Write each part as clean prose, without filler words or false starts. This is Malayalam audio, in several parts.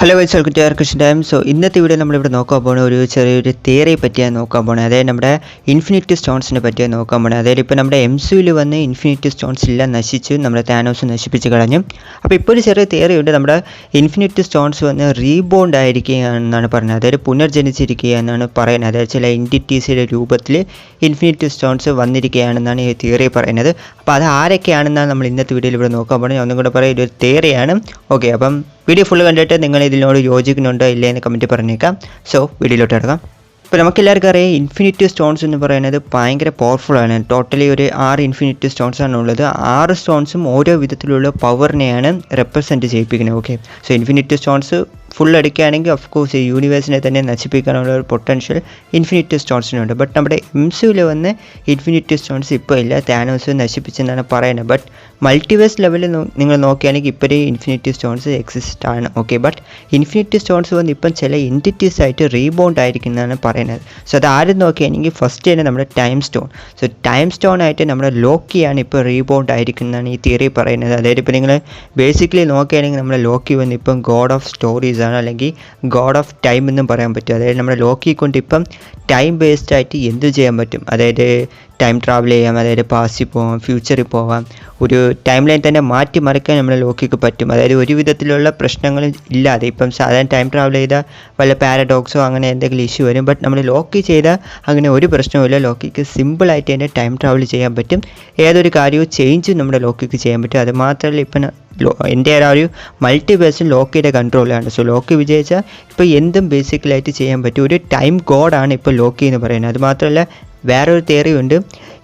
Hello guys, welcome to question time. So ഇന്നത്തെ വീഡിയോ നമ്മളിവിടെ നോക്കാൻ പോകുന്ന ഒരു ചെറിയൊരു തിയറിയെ പറ്റിയാണ് നോക്കാൻ പോകുന്നത്. അതായത് നമ്മുടെ ഇൻഫിനിറ്റി സ്റ്റോൺസിനെ പറ്റിയാണ് നോക്കാൻ പോകുന്നത്. അതായത് ഇപ്പോൾ നമ്മുടെ MCUവിൽ വന്ന് ഇൻഫിനിറ്റി സ്റ്റോൺസ് എല്ലാം നശിച്ച് നമ്മുടെ താനോസ് നശിപ്പിച്ച് കളഞ്ഞു. അപ്പോൾ ഇപ്പോൾ ഒരു ചെറിയ തിയറി ഉണ്ട്, നമ്മുടെ ഇൻഫിനിറ്റി സ്റ്റോൺസ് വന്ന് റീബോണ്ട് ആയിരിക്കുകയാണെന്നാണ് പറയുന്നത്. അതായത് പുനർജനിച്ചിരിക്കുക എന്നാണ് പറയുന്നത്. അതായത് ചില എൻറ്റിറ്റീസിൻ്റെ രൂപത്തിൽ ഇൻഫിനിറ്റി സ്റ്റോൺസ് വന്നിരിക്കുകയാണെന്നാണ് ഈ തിയറി പറയുന്നത്. അപ്പോൾ അത് ആരൊക്കെയാണെന്നാണ് നമ്മൾ ഇന്നത്തെ വീഡിയോയിൽ ഇവിടെ നോക്കാൻ പോകുന്നത്. ഞാൻ ഒന്നും കൂടെ പറയാം, ഇതൊരു തിയറിയാണ്. ഓക്കെ, അപ്പം വീഡിയോ ഫുള്ള് കണ്ടിട്ട് നിങ്ങൾ ഇതിനോട് യോജിക്കുന്നുണ്ടോ ഇല്ലേ എന്ന് കമൻറ്റ് പറഞ്ഞേക്കാം. സോ വീഡിയോയിലോട്ട് കിടക്കാം. ഇപ്പോൾ നമുക്കെല്ലാവർക്കും അറിയാം, ഇൻഫിനിറ്റി സ്റ്റോൺസ് എന്ന് പറയുന്നത് ഭയങ്കര പവർഫുള്ളാണ്. ടോട്ടലി ഒരു 6 ഇൻഫിനിറ്റി സ്റ്റോൺസ് ആണ് ഉള്ളത്. 6 സ്റ്റോൺസും ഓരോ വിധത്തിലുള്ള പവറിനെയാണ് റെപ്രസെൻറ്റ് ചെയ്യിപ്പിക്കുന്നത്. Okay, so infinity stones full അടിക്കുകയാണെങ്കിൽ ഓഫ് കോഴ്സ് ഈ യൂണിവേഴ്സിനെ തന്നെ നശിപ്പിക്കാനുള്ള ഒരു പൊട്ടൻഷ്യൽ ഇൻഫിനിറ്റി സ്റ്റോൺസിനുണ്ട്. ബട്ട് നമ്മുടെ MCUവിൽ വന്ന് ഇൻഫിനിറ്റി സ്റ്റോൺസ് ഇപ്പോൾ ഇല്ല, താനോസ് നശിപ്പിച്ചെന്നാണ് പറയുന്നത്. ബട്ട് മൾട്ടിവേഴ്സ് ലെവലിൽ നിങ്ങൾ നോക്കുകയാണെങ്കിൽ ഇപ്പോഴേ ഇൻഫിനിറ്റി സ്റ്റോൺസ് എക്സിസ്റ്റ് ആണ്. ഓക്കെ, ബട്ട് ഇൻഫിനിറ്റി സ്റ്റോൺസ് വന്ന് ഇപ്പം ചില എൻറ്റിറ്റീസ് ആയിട്ട് റീബൗണ്ട് ആയിരിക്കുന്നതാണ് പറയുന്നത്. സോ അത് ആരും നോക്കുകയാണെങ്കിൽ ഫസ്റ്റ് തന്നെ നമ്മുടെ time stone. So time stone ആയിട്ട് നമ്മുടെ ലോക്കിയാണ് ഇപ്പോൾ റീബൗണ്ട് ആയിരിക്കുന്നതാണ് ഈ തിയറി പറയുന്നത്. അതായത് ഇപ്പോൾ നിങ്ങൾ ബേസിക്കലി നോക്കുകയാണെങ്കിൽ നമ്മുടെ ലോക്കി വന്ന് ഇപ്പം ഗോഡ് ഓഫ് സ്റ്റോറീസ് ആണ്, അല്ലെങ്കിൽ ഗോഡ് ഓഫ് ടൈം എന്നും പറയാൻ പറ്റും. അതായത് നമ്മുടെ ലോക്കി കൊണ്ട് ഇപ്പം ടൈം ബേസ്ഡ് ആയിട്ട് എന്ത് ചെയ്യാൻ പറ്റും, അതായത് ടൈം ട്രാവൽ ചെയ്യാം, അതായത് പാസ്റ്റിൽ പോകാം, ഫ്യൂച്ചറിൽ പോകാം, ഒരു ടൈം ലൈൻ തന്നെ മാറ്റിമറിക്കാൻ നമ്മുടെ ലോക്കിക്ക് പറ്റും. അതായത് ഒരു വിധത്തിലുള്ള പ്രശ്നങ്ങളും ഇല്ലാതെ ഇപ്പം സാധാരണ ടൈം ട്രാവൽ ചെയ്താൽ വല്ല പാരഡോക്സോ അങ്ങനെ എന്തെങ്കിലും ഇഷ്യൂ വരും. ബട്ട് നമ്മൾ ലോക്കി ചെയ്താൽ അങ്ങനെ ഒരു പ്രശ്നവുമില്ല. ലോക്കിക്ക് സിമ്പിളായിട്ട് തന്നെ ടൈം ട്രാവൽ ചെയ്യാൻ പറ്റും. ഏതൊരു കാര്യവും ചേഞ്ച് നമ്മുടെ ലോക്കിക്ക് ചെയ്യാൻ പറ്റും. അത് മാത്രമല്ല ഇപ്പം എൻ്റെ ആ ഒരു മൾട്ടിവേഴ്സും ലോക്കിയുടെ കൺട്രോളിലാണ്. സോ ലോക്കി വിജയിച്ചാൽ ഇപ്പോൾ എന്തും ബേസിക്കലായിട്ട് ചെയ്യാൻ പറ്റും. ഒരു ടൈം ഗോഡാണ് ഇപ്പോൾ ലോക്കി എന്ന് പറയുന്നത്. അത് മാത്രമല്ല വേറൊരു തിയറി ഉണ്ട്,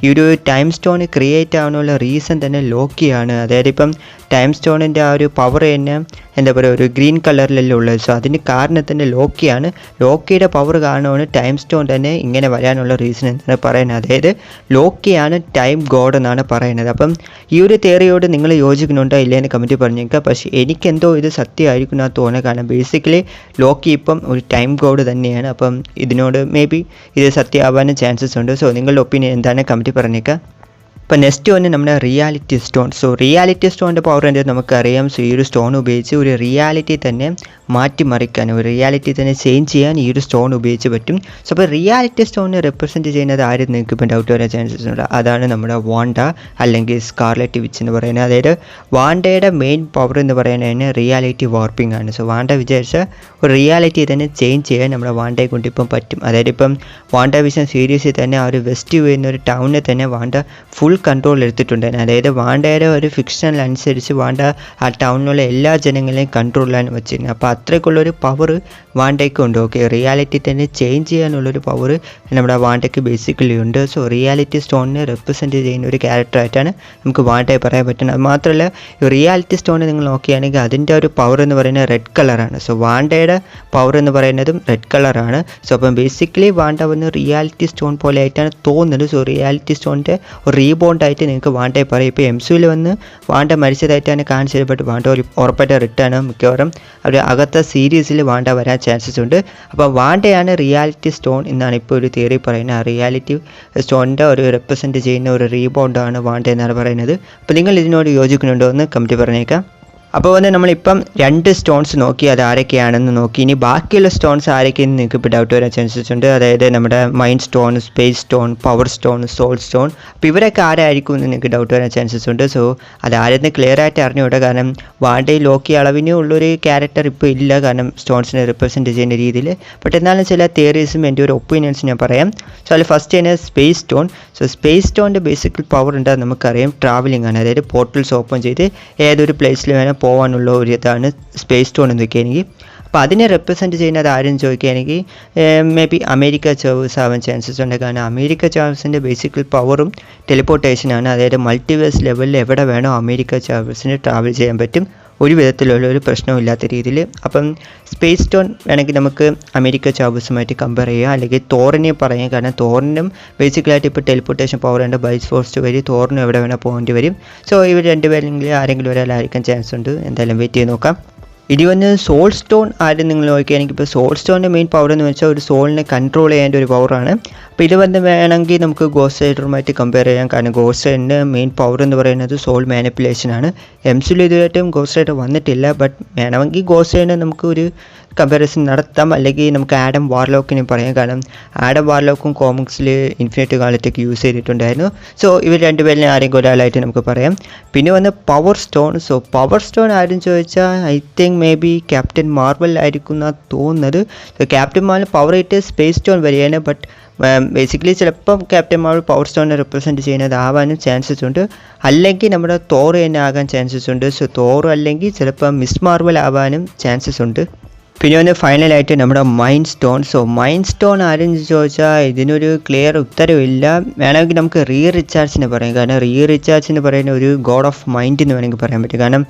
ഈ ഒരു ടൈം സ്റ്റോൺ ക്രിയേറ്റ് ആവാനുള്ള റീസൺ തന്നെ ലോക്കിയാണ്. അതായത് ഇപ്പം ടൈം സ്റ്റോണിൻ്റെ ആ ഒരു പവർ തന്നെ എന്താ പറയുക, ഒരു ഗ്രീൻ കളറിലല്ലേ ഉള്ളത്. സോ അതിന് കാരണം തന്നെ ലോക്കിയാണ്. ലോക്കിയുടെ പവർ കാരണമാണ് ടൈം സ്റ്റോൺ തന്നെ ഇങ്ങനെ വരാനുള്ള റീസൺ എന്നാണ് പറയുന്നത്. അതായത് ലോക്കിയാണ് ടൈം ഗോഡ് എന്നാണ് പറയുന്നത്. അപ്പം ഈ ഒരു തിയറിയോട് നിങ്ങൾ യോജിക്കുന്നുണ്ടോ ഇല്ലയെന്ന് കമൻറ്റ് പറഞ്ഞേക്കുക. പക്ഷേ എനിക്കെന്തോ ഇത് സത്യമായിരിക്കും എന്നാണ് തോന്നുന്നത്. കാരണം ബേസിക്കലി ലോക്കി ഇപ്പം ഒരു ടൈം ഗോഡ് തന്നെയാണ്. അപ്പം ഇതിനോട് മേ ബി ഇത് സത്യമാവാനും ചാൻസസ് ഉണ്ട്. സോ നിങ്ങളുടെ ഒപ്പീനിയൻ എന്താണ് കമൻറ്റ് പറഞ്ഞേക്കുക. ഇപ്പോൾ നെക്സ്റ്റ് വന്ന് നമ്മുടെ റിയാലിറ്റി സ്റ്റോൺ. സോ റിയാലിറ്റി സ്റ്റോണിൻ്റെ പവർ എന്താ നമുക്കറിയാം. സോ ഈ ഒരു സ്റ്റോൺ ഉപയോഗിച്ച് ഒരു റിയാലിറ്റി തന്നെ മാറ്റിമറിക്കാൻ, ഒരു റിയാലിറ്റി തന്നെ ചേഞ്ച് ചെയ്യാൻ ഈ ഒരു സ്റ്റോൺ ഉപയോഗിച്ച് പറ്റും. സോ അപ്പോൾ റിയാലിറ്റി സ്റ്റോണിനെ റെപ്രസെൻറ്റ് ചെയ്യുന്നത് ആരും നിങ്ങൾക്ക് ഇപ്പം ഡൗട്ട് വരാൻ ചാൻസസ് ഉണ്ട്. അതാണ് നമ്മുടെ വാണ്ട അല്ലെങ്കിൽ സ്കാർലെറ്റ് വിച്ച് എന്ന് പറയുന്നത്. അതായത് വാണ്ടയുടെ മെയിൻ പവർ എന്ന് പറയുന്നതിന് റിയാലിറ്റി വാർപ്പിംഗ് ആണ്. സോ വാണ്ട വിചാരിച്ച ഒരു റിയാലിറ്റി തന്നെ ചേഞ്ച് ചെയ്യാൻ നമ്മുടെ വാണ്ടയെ കൊണ്ട് ഇപ്പം പറ്റും. അതായത് ഇപ്പം വാണ്ട വിഷൻ സീരീസിൽ തന്നെ ആ ഒരു വെസ്റ്റ് വ്യൂ എന്നൊരു ടൗണിനെ തന്നെ വാണ്ട ഫുൾ കൺട്രോൾ എടുത്തിട്ടുണ്ടായിരുന്നു. അതായത് വാണ്ടയുടെ ഒരു ഫിക്ഷണൽ അനുസരിച്ച് വാണ്ട ആ ടൗണിലുള്ള എല്ലാ ജനങ്ങളെയും കൺട്രോളിലാണ് വെച്ചിരുന്നത്. അപ്പോൾ അത്രയ്ക്കുള്ളൊരു പവർ വാണ്ടയ്ക്ക് ഉണ്ട്. ഓക്കെ, റിയാലിറ്റി തന്നെ ചേഞ്ച് ചെയ്യാനുള്ളൊരു പവർ നമ്മുടെ വാണ്ടയ്ക്ക് ബേസിക്കലി ഉണ്ട്. സോ റിയാലിറ്റി സ്റ്റോണിനെ റെപ്രസെൻറ്റ് ചെയ്യുന്ന ഒരു ക്യാരക്ടറായിട്ടാണ് നമുക്ക് വാണ്ടയെ പറയാൻ പറ്റുന്നത്. അത് മാത്രമല്ല റിയാലിറ്റി സ്റ്റോണിനെ നിങ്ങൾ നോക്കുകയാണെങ്കിൽ അതിൻ്റെ ഒരു പവർ എന്ന് പറയുന്നത് റെഡ് കളറാണ്. സോ വാണ്ടയുടെ പവർ എന്ന് പറയുന്നതും റെഡ് കളറാണ്. സോ അപ്പം ബേസിക്കലി വാണ്ട വന്ന് റിയാലിറ്റി സ്റ്റോൺ പോലെ ആയിട്ടാണ് തോന്നുന്നത്. സോ റിയാലിറ്റി സ്റ്റോണിൻ്റെ റീബോണ്ടായിട്ട് നിങ്ങൾക്ക് വാണ്ടയെ പറയും. ഇപ്പോൾ MCUവിൽ വന്ന് വാണ്ട മരിച്ചതായിട്ടാണ് കാണിച്ചത്. ബട്ട് വാണ്ട ഒരു ഉറപ്പായിട്ട് റിട്ടേൺ മിക്കവാറും അവർ അകത്തെ സീരീസിൽ വാണ്ട വരാൻ ചാൻസസ് ഉണ്ട്. അപ്പോൾ വാണ്ടയാണ് റിയാലിറ്റി സ്റ്റോൺ എന്നാണ് ഇപ്പോൾ ഒരു തിയറി പറയുന്നത്. ആ റിയാലിറ്റി സ്റ്റോണിൻ്റെ ഒരു റെപ്രസെൻറ്റ് ചെയ്യുന്ന ഒരു റീബോണ്ടാണ് വാണ്ട എന്നാണ് പറയുന്നത്. അപ്പോൾ നിങ്ങൾ ഇതിനോട് യോജിക്കുന്നുണ്ടോ എന്ന് കമൻറ്റ് പറഞ്ഞേക്കാം. അപ്പോൾ വന്ന് നമ്മളിപ്പം 2 സ്റ്റോൺസ് നോക്കി, അത് ആരൊക്കെയാണെന്ന് നോക്കി. ഇനി ബാക്കിയുള്ള സ്റ്റോൺസ് ആരൊക്കെയെന്ന് നിങ്ങൾക്ക് ഇപ്പോൾ ഡൗട്ട് വരാൻ ചാൻസസ് ഉണ്ട്. അതായത് നമ്മുടെ mind stone, space stone, power stone, soul stone. അപ്പോൾ ഇവരൊക്കെ ആരായിരിക്കും എന്ന് നിങ്ങൾക്ക് ഡൗട്ട് വരാൻ ചാൻസസ് ഉണ്ട്. സോ അതാരെന്ന് ക്ലിയർ ആയിട്ട് അറിഞ്ഞുകൂടാ. കാരണം വാണ്ടയിൽ ലോക്കി അളവിന് ഉള്ളൊരു ക്യാരക്ടർ ഇപ്പോൾ ഇല്ല, കാരണം സ്റ്റോൺസിനെ റിപ്രസെൻറ്റ് ചെയ്യുന്ന രീതിയിൽ. ബട്ട് എന്നാലും ചില തിയറീസും എൻ്റെ ഒരു ഒപ്പീനിയൻസ് ഞാൻ പറയാം. സോ അതിൽ ഫസ്റ്റ് തന്നെ സ്പേസ് സ്റ്റോൺ. സോ സ്പേസ് സ്റ്റോണിൻ്റെ ബേസിക്കൽ പവർ എന്താണെന്ന് നമുക്കറിയാം, ട്രാവലിംഗ് ആണ്. അതായത് പോർട്ടൽസ് ഓപ്പൺ ചെയ്ത് ഏതൊരു പ്ലേസിൽ വേണം പോകാനുള്ള ഒരു ഇതാണ് സ്പേസ് സ്റ്റോൺ എന്നൊക്കെയാണെങ്കിൽ. അപ്പോൾ അതിനെ റെപ്രസെൻറ്റ് ചെയ്യുന്നത് ആരും ചോദിക്കുകയാണെങ്കിൽ മേ ബി അമേരിക്ക ചാവേഴ്സ് ആവാൻ ചാൻസസ് ഉണ്ട്. കാരണം അമേരിക്ക ചാവേഴ്സിൻ്റെ ബേസിക്കൽ പവറും ടെലിപ്പോർട്ടേഷനാണ്. അതായത് മൾട്ടിവേഴ്സ് ലെവലിൽ എവിടെ വേണോ അമേരിക്ക ചാവേഴ്സിന് ട്രാവൽ ചെയ്യാൻ പറ്റും, ഒരു വിധത്തിലുള്ള ഒരു പ്രശ്നമില്ലാത്ത രീതിയിൽ. അപ്പം സ്പേസ് സ്റ്റോൺ വേണമെങ്കിൽ നമുക്ക് അമേരിക്ക ചാവേഴ്സുമായിട്ട് കമ്പയർ ചെയ്യാം, അല്ലെങ്കിൽ തോറിനെ പറയാം. കാരണം തോറിനും ബേസിക്കലായിട്ട് ഇപ്പോൾ ടെലിപ്പോർട്ടേഷൻ പവർ ഉണ്ട്. ബൈസ് ഫോഴ്സ് വഴി തോറിനും എവിടെ വേണേൽ പോകേണ്ടി വരും. സോ ഇവർ രണ്ടുപേരെങ്കിലും ആരെങ്കിലും ഒരാളായിരിക്കാൻ ചാൻസ് ഉണ്ട്. എന്തായാലും വെയിറ്റ് ചെയ്ത് നോക്കാം. ഇനി വന്ന് സോൾ സ്റ്റോൺ ആരും നിങ്ങൾ നോക്കുകയാണെങ്കിൽ ഇപ്പോൾ സോൾ സ്റ്റോണിൻ്റെ മെയിൻ പവർ എന്ന് വെച്ചാൽ ഒരു സോളിനെ കൺട്രോൾ ചെയ്യേണ്ട ഒരു പവറാണ്. അപ്പോൾ ഇത് വന്ന് വേണമെങ്കിൽ നമുക്ക് ഗോസ്റ്റ് റൈഡറുമായിട്ട് കമ്പയർ ചെയ്യാം. കാരണം ഗോസ്റ്റ് റൈഡറിൻ്റെ മെയിൻ പവർ എന്ന് പറയുന്നത് സോൾ മാനിപ്പുലേഷനാണ്. എംസിൽ ഇതുവരെയായിട്ടും ഗോസ്റ്റ് റൈഡർ വന്നിട്ടില്ല. ബട്ട് വേണമെങ്കിൽ ഗോസ്റ്റ് റൈഡറിനെ നമുക്ക് ഒരു കമ്പാരിസൺ നടത്താം. അല്ലെങ്കിൽ നമുക്ക് ആഡം വാർലോക്കിനെ പറയാം. കാരണം ആഡം വാർലോക്കും കോമിക്സിൽ ഇൻഫിനിറ്റ് കാലത്തേക്ക് യൂസ് ചെയ്തിട്ടുണ്ടായിരുന്നു. സോ ഇവർ രണ്ടുപേരിനെ ആരെങ്കിലും ഒരാളായിട്ട് നമുക്ക് പറയാം. പിന്നെ വന്ന് power stone. So power stone ആരും ചോദിച്ചാൽ I think may be captain Marvel ആയിരിക്കും എന്നാണ് തോന്നുന്നത്. സോ ക്യാപ്റ്റൻ മാർവൽ പവർ ആയിട്ട് സ്പേസ് സ്റ്റോൺ വരികയാണ്. ബട്ട് ബേസിക്കലി ചിലപ്പം ക്യാപ്റ്റൻ മാർവൽ പവർ സ്റ്റോണിനെ റെപ്രസെൻറ്റ് ചെയ്യുന്നത് ആവാനും ചാൻസസ് ഉണ്ട്. അല്ലെങ്കിൽ നമ്മുടെ തോർ തന്നെ ആകാൻ ചാൻസസ് ഉണ്ട്. സോ തോർ അല്ലെങ്കിൽ ചിലപ്പോൾ മിസ് മാർവൽ ആവാനും ചാൻസസ് ഉണ്ട്. പിന്നെ ഒന്ന് ഫൈനലായിട്ട് നമ്മുടെ mind stone. So mind stone ആരും ചോദിച്ചാൽ ഇതിനൊരു ക്ലിയർ ഉത്തരവില്ല. വേണമെങ്കിൽ നമുക്ക് റീചാർജിനെ പറയാം. കാരണം റീചാർജ് എന്ന് പറയുന്ന ഒരു ഗോഡ് ഓഫ് മൈൻഡ് എന്ന് വേണമെങ്കിൽ പറയാൻ പറ്റും. കാരണം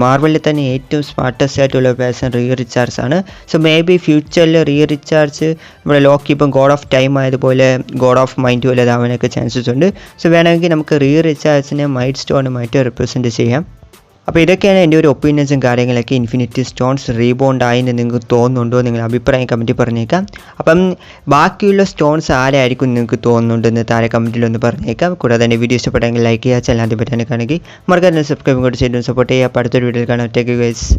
മാർവലിൽ തന്നെ ഏറ്റവും സ്മാർട്ടസ്റ്റ് ആയിട്ടുള്ള പേഴ്സൺ റീചാർജ് ആണ്. സോ മേ ബി ഫ്യൂച്ചറിൽ റീചാർജ് നമ്മുടെ ലോക്കി ഇപ്പം ഗോഡ് ഓഫ് ടൈം ആയതുപോലെ ഗോഡ് ഓഫ് മൈൻഡ് പോലെ അതാവാനൊക്കെ ചാൻസസ് ഉണ്ട്. സോ വേണമെങ്കിൽ നമുക്ക് റീചാർജിനെ മൈൻഡ് സ്റ്റോണുമായിട്ട് റെപ്രസെൻറ്റ് ചെയ്യാം. അപ്പോൾ ഇതൊക്കെയാണ് എൻ്റെ ഒരു ഒപ്പീനിയൻസും കാര്യങ്ങളൊക്കെ. ഇൻഫിനിറ്റി സ്റ്റോൺസ് റീബൗണ്ട് ആയെന്ന് നിങ്ങൾക്ക് തോന്നുന്നുണ്ടോ? നിങ്ങൾ അഭിപ്രായം കമൻറ്റിൽ പറഞ്ഞേക്കാം. അപ്പം ബാക്കിയുള്ള സ്റ്റോൺസ് ആരായിരിക്കും നിങ്ങൾക്ക് തോന്നുന്നുണ്ടെന്ന് താഴെ കമൻറ്റിലൊന്ന് പറഞ്ഞേക്കാം. കൂടാതെ തന്നെ വീഡിയോ ഇഷ്ടപ്പെട്ടെങ്കിൽ ലൈക്ക് ചെയ്യുക. ചാനൽ ആദ്യം പറ്റാനൊക്കെയാണെങ്കിൽ മറക്കാതെ സബ്സ്ക്രൈബും കൂടി ചെയ്ത് സപ്പോർട്ട് ചെയ്യുക. അപ്പോൾ അടുത്തൊരു വീഡിയോയിൽ കാണാം. Take guys.